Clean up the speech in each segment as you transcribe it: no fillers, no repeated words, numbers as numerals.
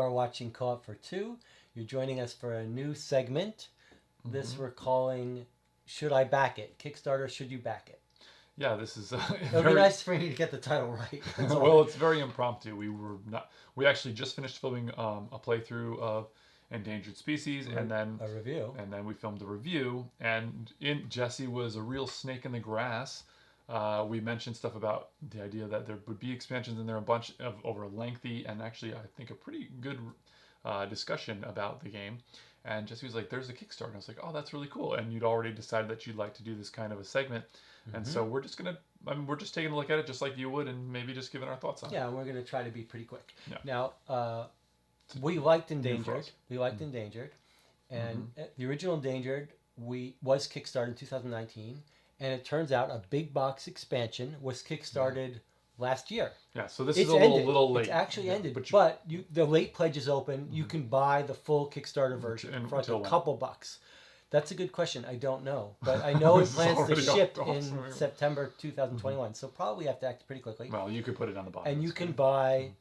are watching Co-op for Two. You're joining us for a new segment. This we're calling Should I Back It? Kickstarter, Should You Back It? Yeah, this is It would be nice for you to get the title right. Well, it's very impromptu. We actually just finished filming a playthrough of Endangered Species, and then a review. And then we filmed a review, and Jesse was a real snake in the grass. We mentioned stuff about the idea that there would be expansions in there, a bunch of over a lengthy and actually I think a pretty good discussion about the game. And Jesse was like, "There's a Kickstarter." And I was like, "Oh, that's really cool." And you'd already decided that you'd like to do this kind of a segment, and so we're just we're just taking a look at it just like you would, and maybe just giving our thoughts on it. Yeah, we're gonna try to be pretty quick. Yeah. Now, we liked Endangered. We liked Endangered, and the original Endangered was Kickstarted in 2019, and it turns out a big box expansion was kickstarted last year. Yeah, so this It's is a little late. It's actually ended, but the late pledge is open. You can buy the full Kickstarter version for like a couple bucks. That's a good question. I don't know, but I know it plans to ship in September 2021, so probably have to act pretty quickly. Well, you could put it on the bottom. And you can buy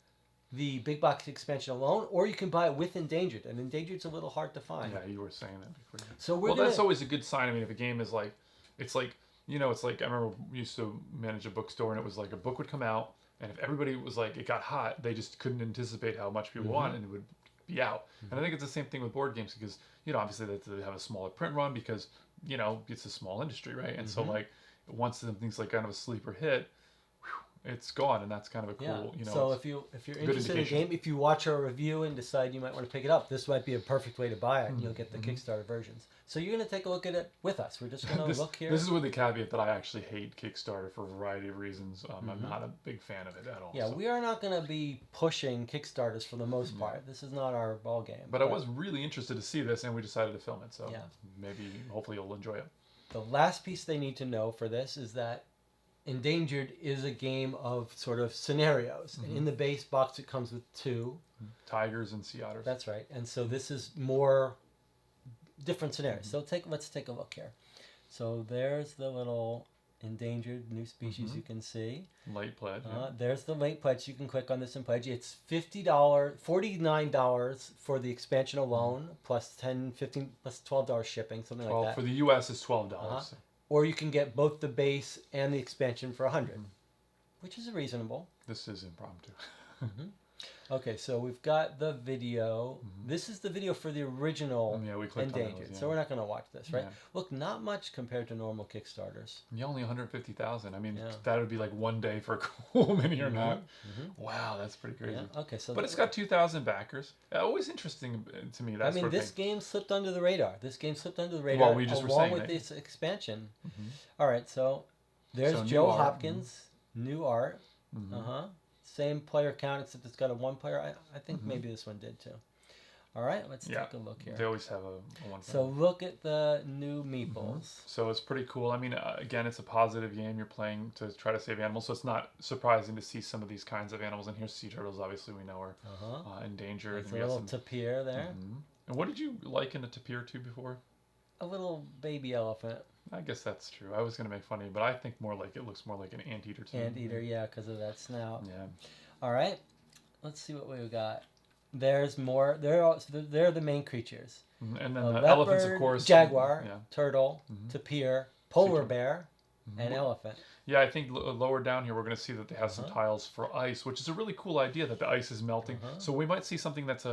the big box expansion alone, or you can buy it with Endangered, and Endangered's a little hard to find. Yeah, you were saying that before. So that's always a good sign. I mean, if a game is like, it's like I remember we used to manage a bookstore, and it was like a book would come out, and if everybody was like, it got hot, they just couldn't anticipate how much people want, and it would be out. And I think it's the same thing with board games, because obviously they have a smaller print run because it's a small industry, right? And so like once something's like kind of a sleeper hit, it's gone, and that's kind of a cool, So if you're interested in a game, if you watch our review and decide you might want to pick it up, this might be a perfect way to buy it, and you'll get the Kickstarter versions. So you're going to take a look at it with us. We're just going to look here. This is with the caveat that I actually hate Kickstarter for a variety of reasons. I'm not a big fan of it at all. Yeah, we are not going to be pushing Kickstarters for the most part. This is not our ball game. But I was really interested to see this, and we decided to film it. So hopefully you'll enjoy it. The last piece they need to know for this is that Endangered is a game of sort of scenarios. And in the base box, it comes with 2 tigers and sea otters. That's right. And so this is more different scenarios. So let's take a look here. So there's the little Endangered New Species you can see. Late pledge. There's the late pledge. You can click on this and pledge. It's $49 for the expansion alone, plus $10, $15, plus $12 shipping, something like that. For the U.S. is $12. Or you can get both the base and the expansion for $100, which is reasonable. This is impromptu. Okay, so we've got the video. This is the video for the original we clicked Endangered. on those, So we're not going to watch this, right? Yeah. Look, not much compared to normal Kickstarters. Yeah, only 150,000. I mean, that would be like one day for a cool mini or not. Wow, that's pretty crazy. Yeah. Okay, so but it's got 2,000 backers. Always interesting to me. That this game slipped under the radar. This game slipped under the radar Well, we just were along saying with that. this expansion. All right, so there's Joe Hopkins, new art. Same player count, except it's got a 1 player. I think maybe this one did too. All right, let's take a look here. They always have a 1 player. So look at the new meeples. So it's pretty cool. I mean, again, it's a positive game. You're playing to try to save animals, so it's not surprising to see some of these kinds of animals. And here's sea turtles, obviously we know are endangered. There's a little tapir there. And what did you liken a tapir to before? A little baby elephant. I guess that's true. I was going to make fun of you, but I think it looks more like an anteater too. Anteater, yeah, because of that snout. Yeah. All right, let's see what we've got. There's more. They're the main creatures. And then the leopard, elephants, of course. Jaguar, turtle, tapir, polar bear, and elephant. Yeah, I think lower down here we're going to see that they have some tiles for ice, which is a really cool idea that the ice is melting. So we might see something that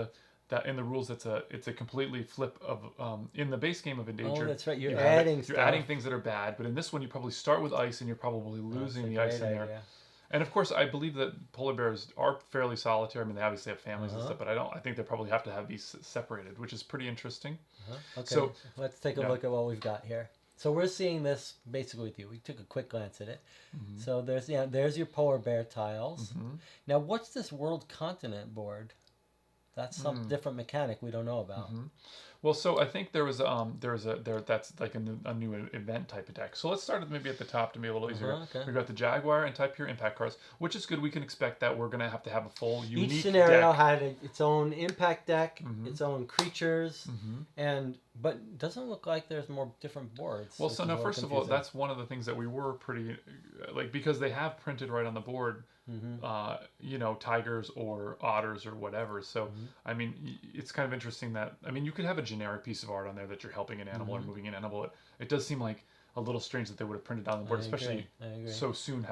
in the rules it's a completely flip of in the base game of Endangered. Oh, that's right. You're adding things that are bad, but in this one you probably start with ice and you're probably losing the ice in there. And of course, I believe that polar bears are fairly solitary. I mean, they obviously have families and stuff, but I think they probably have to have these separated, which is pretty interesting. Okay, so let's take a look at what we've got here. So we're seeing this basically with you. We took a quick glance at it. So there's your polar bear tiles. Now, what's this world continent board? That's some different mechanic we don't know about. Well, so I think that's like a new event type of deck. So let's start maybe at the top to be a little easier. Okay. We've got the Jaguar and Type Pure impact cards, which is good. We can expect that we're gonna have to have a full unique Each scenario deck. had its own impact deck, its own creatures, but it doesn't look like there's more different boards. Well, so no, first of all, that's one of the things that we were pretty like, because they have printed right on the board. Tigers or otters or whatever. So, I mean, it's kind of interesting that, I mean, you could have a generic piece of art on there that you're helping an animal or moving an animal. It does seem like a little strange that they would have printed on the board, especially so soon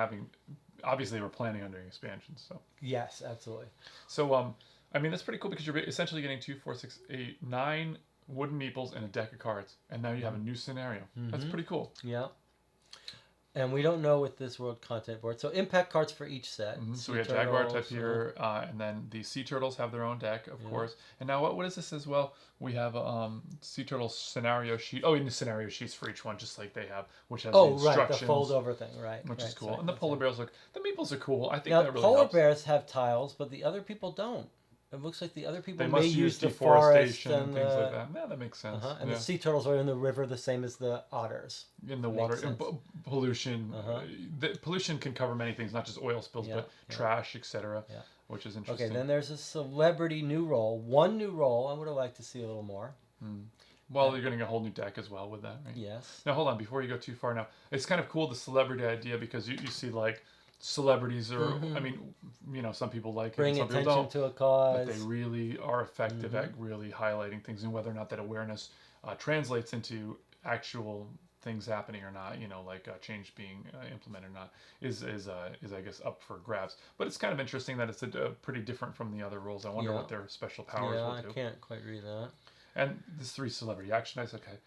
obviously they were planning on doing expansions. So yes, absolutely. So, I mean, that's pretty cool because you're essentially getting 2, 4, 6, 8, 9 wooden meeples and a deck of cards. And now you have a new scenario. That's pretty cool. Yeah. And we don't know with this world content board. So impact cards for each set. So we have Jaguar type here, and then the Sea Turtles have their own deck, of course. And now what is this as well? We have Sea Turtle scenario sheet. Oh, and the scenario sheets for each one, just like they have, which has the instructions. Right, the fold over thing, right. Which is cool. And the polar bears the meeples are cool. I think now, that really polar helps. bears have tiles, but the other people don't. It looks like the other people they may must use the forest and things like that. Yeah, that makes sense. And the sea turtles are in the river the same as the otters. In the water, and pollution. The pollution can cover many things, not just oil spills, but trash, etc. Yeah. Which is interesting. Okay, then there's a celebrity new role. One new role. I would have liked to see a little more. Well, you're getting a whole new deck as well with that, right? Yes. Now, hold on. Before you go too far now, it's kind of cool, the celebrity idea, because you see, like, celebrities are, I mean, some people like bring it, some attention people don't, to a cause. but they really are effective at really highlighting things, and whether or not that awareness translates into actual things happening or not, like change being implemented or not, is I guess up for grabs. But it's kind of interesting that it's pretty different from the other roles. I wonder what their special powers will do. I can't quite read that. And this 3 celebrity action dice, okay.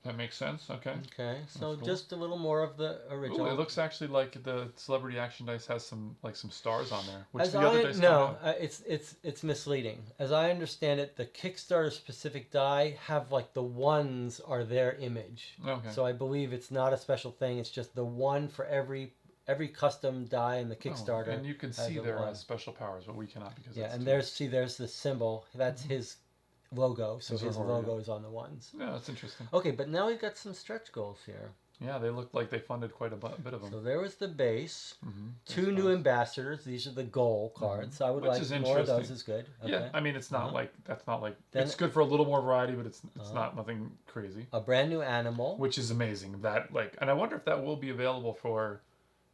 That makes sense. Okay. Okay. So cool. Just a little more of the original. Ooh, it looks actually like the celebrity action dice has some stars on there. Which the other dice don't have. It's misleading. As I understand it, the Kickstarter specific die have like the ones are their image. Okay. So I believe it's not a special thing. It's just the one for every custom die in the Kickstarter. And you can see their special powers, but we cannot because and there's the symbol. That's his logo, so his logo is on the ones. Yeah, that's interesting. Okay, but now we've got some stretch goals here. Yeah, they look like they funded quite a bit of them. So there was the base. 2 new ambassadors. These are the goal cards. I would like more of those. Is good. Okay. Yeah, I mean, it's not like it's good for a little more variety, but it's not nothing crazy. A brand new animal, which is amazing. And I wonder if that will be available for.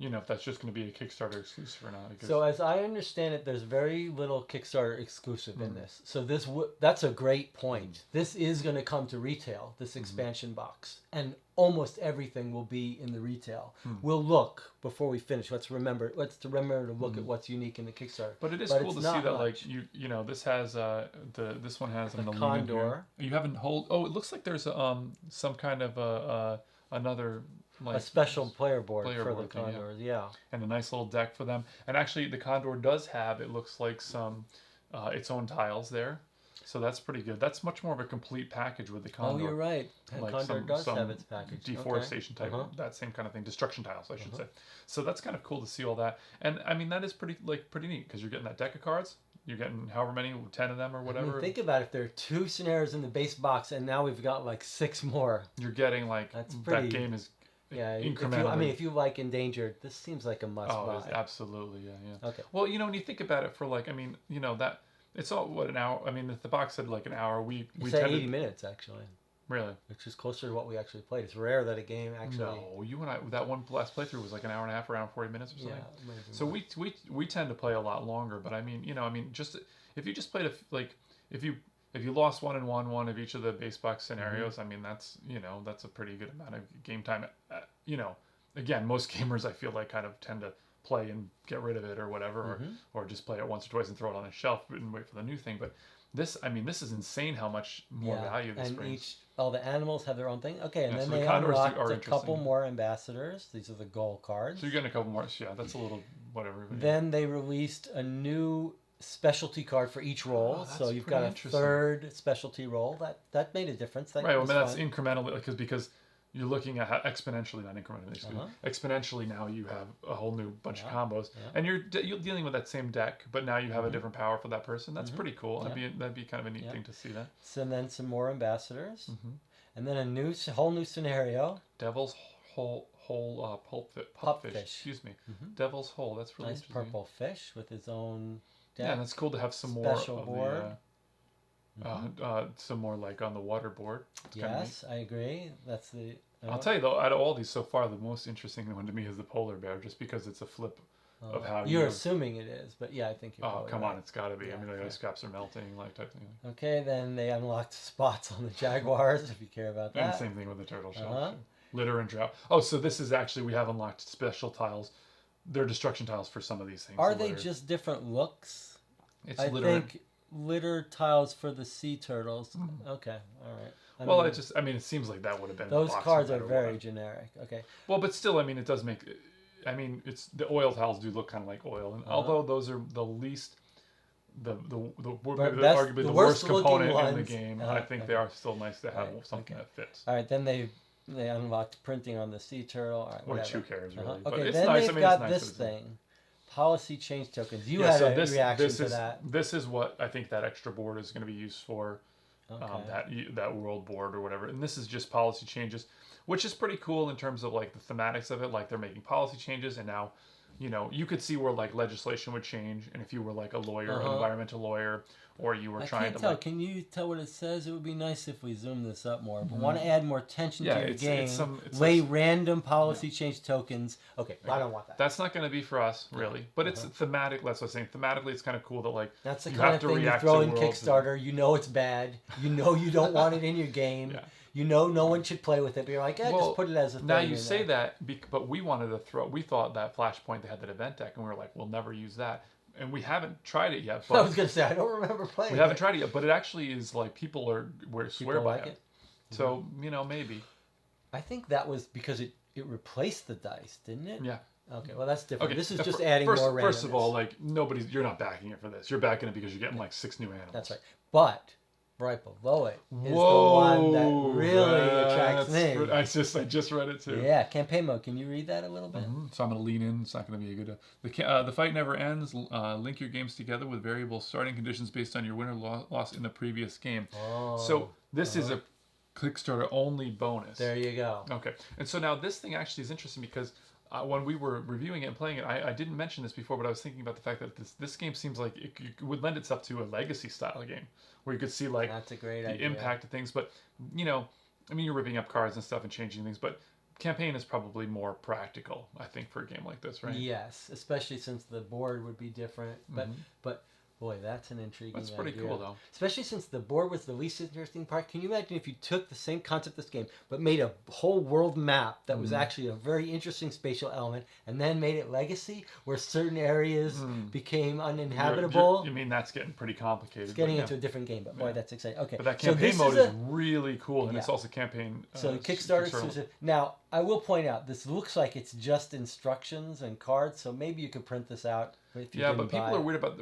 If that's just going to be a Kickstarter exclusive or not. So as I understand it, there's very little Kickstarter exclusive in this. So that's a great point. This is going to come to retail, this expansion box. And almost everything will be in the retail. We'll look, before we finish, let's remember to look at what's unique in the Kickstarter. But it is cool to see that, like, this has, this one has the condor. You haven't it looks like there's some kind of another... Like a special player board for the condors, and a nice little deck for them. And actually, the condor does have, it looks like, some its own tiles there, so that's pretty good. That's much more of a complete package with the condor. Oh, you're right. Like condor does have its package. Deforestation type, that same kind of thing. Destruction tiles, I should say. So that's kind of cool to see all that. And I mean, that is pretty neat because you're getting that deck of cards. You're getting however many, 10 of them or whatever. I mean, think about it. If there are 2 scenarios in the base box, and now we've got like 6 more. You're getting like that game is. Yeah, if you like Endangered, this seems like a must buy. Absolutely, yeah. Okay. Well, when you think about it, for like, I mean, that it's all an hour. I mean, if the box said like an hour, we said 80 minutes actually. Really? Which is closer to what we actually played. It's rare that a game actually. No, you and I, that one last playthrough was like an hour and a half, around 40 minutes or something. Yeah. So we tend to play a lot longer, but I mean, just if you just played if you lost one of each of the base box scenarios, I mean, that's a pretty good amount of game time. Again, most gamers I feel like kind of tend to play and get rid of it or whatever, or just play it once or twice and throw it on a shelf and wait for the new thing. But this is insane how much more value this brings. All the animals have their own thing. Okay, and then so they unlocked a couple more ambassadors. These are the goal cards. So you're getting a couple more. Yeah, that's a little whatever. Then they released a new specialty card for each role, so you've got a third specialty role. That made a difference. Right. Well, that's incremental because you're looking at how exponentially, not incrementally, exponentially now you have a whole new bunch of combos, and you're dealing with that same deck, but now you have a different power for that person. That's pretty cool. That'd be kind of a neat thing to see that. So then some more ambassadors, and then a whole new scenario. Devil's Pulpfish. Excuse me. Devil's Hole. That's really nice interesting. Purple fish with his own deck. Yeah, and it's cool to have some special more board. Some more like on the water board. Yes, I agree. That's the. I'll tell you though, out of all these so far, the most interesting one to me is the polar bear, just because it's a flip of how you're assuming it is, but yeah, I think you're. Oh come right. on, it's got to be. I mean, the ice caps are melting, like type thing. Okay, then they unlocked spots on the jaguars if you care about that. And same thing with the turtle shell. Litter and drought. Oh, so this is actually we have unlocked special tiles. They're destruction tiles for some of these things. Are they just different looks? It's I think litter tiles for the sea turtles. Okay, all right. It seems like that would have been. Those cards are very generic. Okay. Well, but still, I mean, it does make. I mean, it's the oil tiles do look kind of like oil, and although those are the least, arguably the worst component in the game, I think they are still nice to have something that fits. All right, then they unlocked printing on the sea turtle. All right, which who cares really? Okay, but it's then nice. they've I mean, got it's nice this thing. Policy change tokens. You had a reaction to that. This is what I think that extra board is going to be used for. That world board or whatever, and this is just policy changes, which is pretty cool in terms of like the thematics of it. Like they're making policy changes, and now, you could see where like legislation would change, and if you were like a lawyer, an environmental lawyer, or you were trying to. Tell. Can you tell what it says? It would be nice if we zoom this up more. But want to add more tension to your game. Lay random policy change tokens. Okay, I don't want that. That's not going to be for us, really. But it's thematic. That's what I'm saying. Thematically, it's kind of cool that like that's the kind of thing you throw in Kickstarter. You know it's bad. You know you don't want it in your game. You know no one should play with it. But you're like, just put it as a thing. Now you say that, but we wanted to throw. We thought that Flashpoint they had that event deck, and we were like, we'll never use that. And we haven't tried it yet. But I was going to say, I don't remember playing it. We haven't tried it yet, but it actually is like people swear by it. So, maybe. I think that was because it replaced the dice, didn't it? Yeah. Okay, well, that's different. This is just adding more randomness. First of all, like, you're not backing it for this. You're backing it because you're getting like 6 new animals. That's right. But right below it is the one that really attracts me. I just read it too. Yeah, campaign mode. Can you read that a little bit? So I'm going to lean in. It's not going to be a good... The fight never ends. Link your games together with variable starting conditions based on your win or loss in the previous game. So this is a Kickstarter only bonus. There you go. Okay. And so now this thing actually is interesting because when we were reviewing it and playing it, I didn't mention this before, but I was thinking about the fact that this game seems like it would lend itself to a legacy style game where you could see like that's a great the idea. Impact of things. But you're ripping up cards and stuff and changing things, but campaign is probably more practical, I think, for a game like this, right? Yes, especially since the board would be different. But boy, that's an intriguing idea. That's pretty cool, though. Especially since the board was the least interesting part. Can you imagine if you took the same concept of this game, but made a whole world map that was actually a very interesting spatial element, and then made it legacy, where certain areas became uninhabitable? You mean that's getting pretty complicated. It's getting into a different game, but boy, that's exciting. Okay, but that campaign mode is really cool, and it's also campaign. So Kickstarter. Now, I will point out, this looks like it's just instructions and cards, so maybe you could print this out. But people are weird about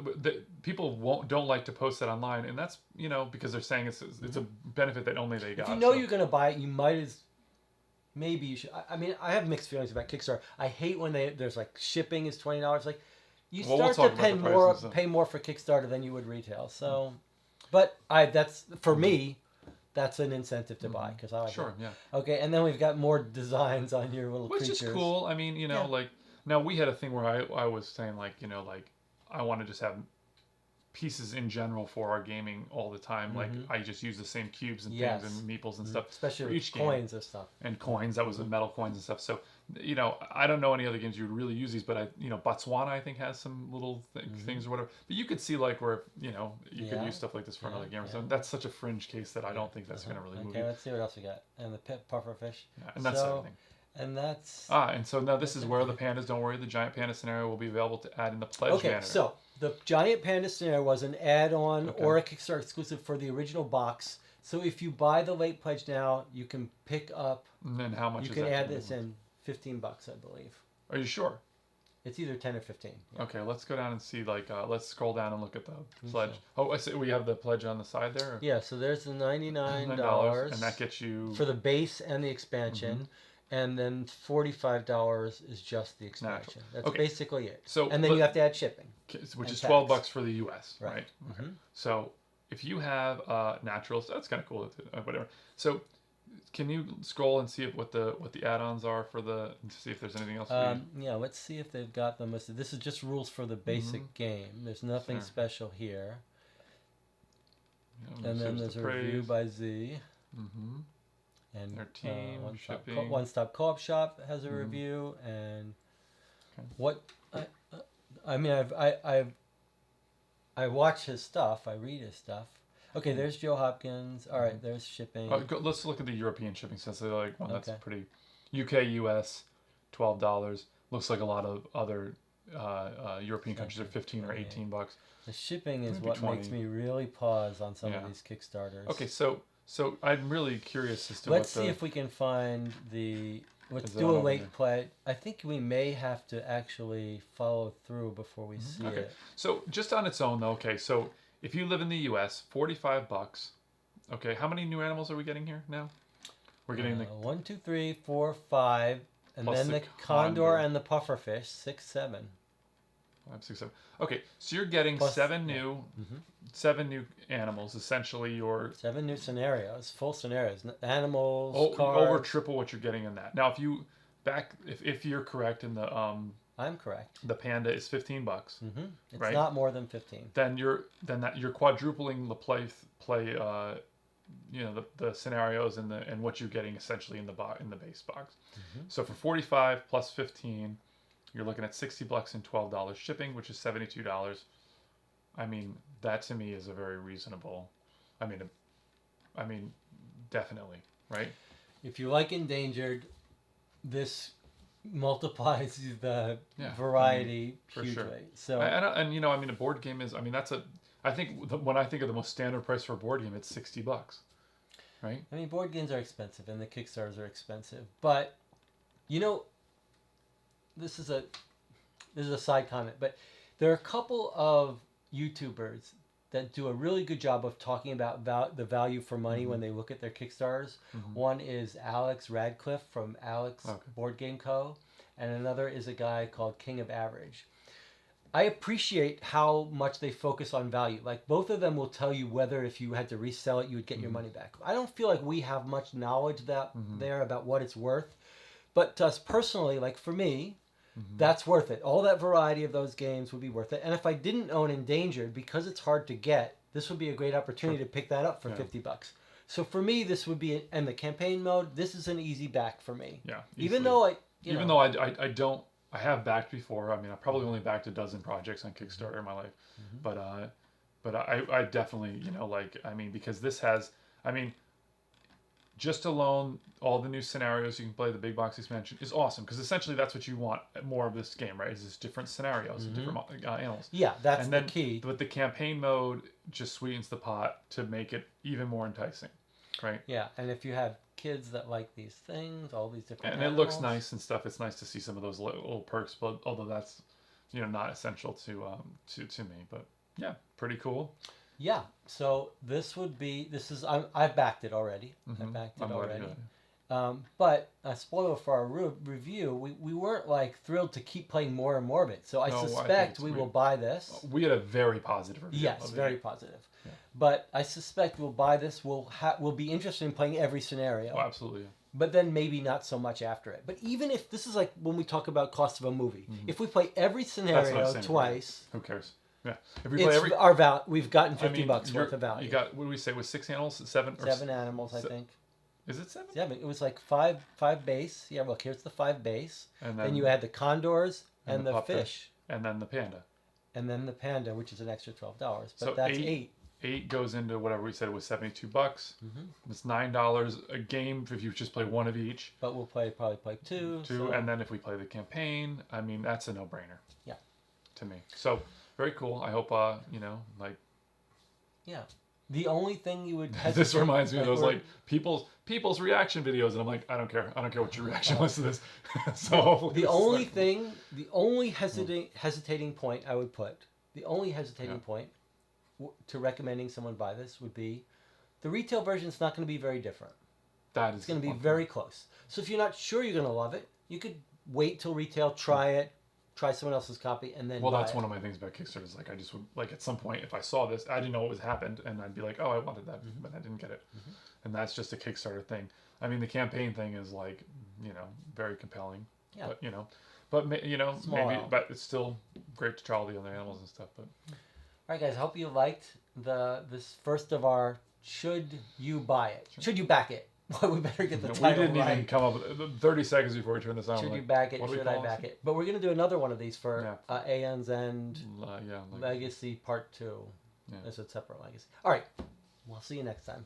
people don't like to post that online, and that's because they're saying it's a benefit that only they got. If you're going to buy it, you might maybe you should. I mean, I have mixed feelings about Kickstarter. I hate when there's like shipping is $20. Like you start to pay more for Kickstarter than you would retail. So, but that's for me. That's an incentive to buy because I like it. Yeah. Okay, and then we've got more designs on your little creatures. Which is cool. I mean, like now we had a thing where I was saying like I want to just have pieces in general for our gaming all the time. Like I just use the same cubes and things and meeples and stuff, especially for each coins game. and stuff. And coins, that was the metal coins and stuff. So I don't know any other games you would really use these, but Botswana I think has some little things or whatever. But you could see like where you could use stuff like this for another game. So that's such a fringe case that I don't think that's going to really move you. Okay, let's see what else we got. And the puffer fish. Yeah, and that's everything. And that's and so now this is where the pandas. Don't worry, the giant panda scenario will be available to add in the pledge banner. So the giant panda scenario was an add-on or a Kickstarter exclusive for the original box. So if you buy the late pledge now, you can pick up. And then how much? You can add this in $15, I believe. Are you sure? It's either 10 or 15. Yeah. Okay, let's go down and see. Let's scroll down and look at the pledge. Oh, I see. We have the pledge on the side there. Or? Yeah. So there's the $99, and that gets you for the base and the expansion, and then $45 is just the expansion. That's basically it. So, and then you have to add shipping, which is $12 for the U.S. Right. Okay. Mm-hmm. So if you have naturals, that's kind of cool. Whatever. So. Can you scroll and see what the add-ons are to see if there's anything else? Yeah, let's see if they've got them listed. This is just rules for the basic game. There's nothing special here. Yeah, and then there's a review by Z. And their team, One Stop Co-op Shop has a review, and what I mean, I watch his stuff. I read his stuff. Okay, there's Joe Hopkins. All right, there's shipping. Let's look at the European shipping since they're like one that's pretty. UK, US, $12. Looks like a lot of other European countries are 15 or $18. The shipping is what 20. Makes me really pause on some of these Kickstarters. Okay, so I'm really curious as to let's see if we can find the. Let's do a late pledge. I think we may have to actually follow through before we see it. So just on its own though. Okay, so. If you live in the U.S., $45. Okay, how many new animals are we getting here now? We're getting the 1, 2, 3, 4, 5, and then the condor and the pufferfish 6, 7. 5, 6, 7. Okay, so you're getting plus, 7 new animals. Essentially, your 7 new scenarios, full scenarios, animals. Cards. Over triple what you're getting in that. Now, if you're correct in the I'm correct. The Panda is $15. It's not more than 15. Then you're quadrupling the play the scenarios and what you're getting essentially in the base box. So for 45 plus 15, you're looking at $60 and $12 shipping, which is $72. I mean, that to me is a very reasonable. I mean, definitely, right? If you like Endangered, this multiplies the variety hugely. Sure. So a board game is. I think when I think of the most standard price for a board game, it's $60, right? I mean, board games are expensive, and the Kickstarters are expensive. But this is a side comment, but there are a couple of YouTubers that do a really good job of talking about the value for money when they look at their Kickstarters. One is Alex Radcliffe from Alex Board Game Co. And another is a guy called King of Average. I appreciate how much they focus on value. Like, both of them will tell you whether if you had to resell it, you would get your money back. I don't feel like we have much knowledge there about what it's worth. But to us personally, like for me, that's worth it. All that variety of those games would be worth it. And if I didn't own Endangered, because it's hard to get, this would be a great opportunity to pick that up for $50. So for me, this would be, and the campaign mode, this is an easy back for me. Yeah. Easily. Even though I have backed before. I mean, I probably only backed a dozen projects on Kickstarter in my life, but I definitely, because this has, just alone, all the new scenarios you can play, the big box expansion is awesome because essentially that's what you want more of this game, right? Is just different scenarios and different animals. Yeah, that's the key. But the campaign mode just sweetens the pot to make it even more enticing, right? Yeah, and if you have kids that like these things, all these different animals. It looks nice and stuff. It's nice to see some of those little perks, but although that's not essential to me, but yeah, pretty cool. Yeah, so I've backed it already. I've backed it already. But a spoiler for our review, we weren't like thrilled to keep playing more and more of it. So I suspect we will buy this. We had a very positive review. Yes, very positive. Yeah. But I suspect we'll buy this. We'll be interested in playing every scenario. Oh, absolutely. But then maybe not so much after it. But even if this is like when we talk about cost of a movie, if we play every scenario twice, who cares? Yeah, if we play we've gotten $50 worth of value. You got, what do we say, with 6 animals, 7 animals, I think. Is it 7? Yeah, it was like five base. Yeah, look, here's the 5 base. And then you add the condors and the fish. And then the panda. And then the panda, which is an extra $12. But so that's 8. 8 goes into whatever we said was $72. It's $9 a game if you just play one of each. But we'll probably play 2. And then if we play the campaign, that's a no-brainer. Yeah. To me. So very cool. I hope Yeah. The only thing you would this reminds me of those like people's reaction videos, and I'm like, I don't care what your reaction was to this. So the only thing, the only hesitating point I would put, the only hesitating point to recommending someone buy this would be, the retail version is not going to be very different. It's going to be very close. So if you're not sure you're going to love it, you could wait till retail, try it, try someone else's copy, and then buy that's it. one of my things about Kickstarter is like I just would like at some point if I saw this, I didn't know what was happened, and I'd be like, oh, I wanted that, but I didn't get it, and that's just a Kickstarter thing. I mean, the campaign thing is like, you know, very compelling, but you know, maybe, but it's still great to try all the other animals and stuff. But all right, guys, I hope you liked this first of our should you buy it, should you back it. Well, we better get the title right. We didn't even come up with 30 seconds before we turn this on. Should you back it? Should I back it? But we're going to do another one of these for AN's End Legacy Part 2. Yeah. It's a separate legacy. All right. We'll see you next time.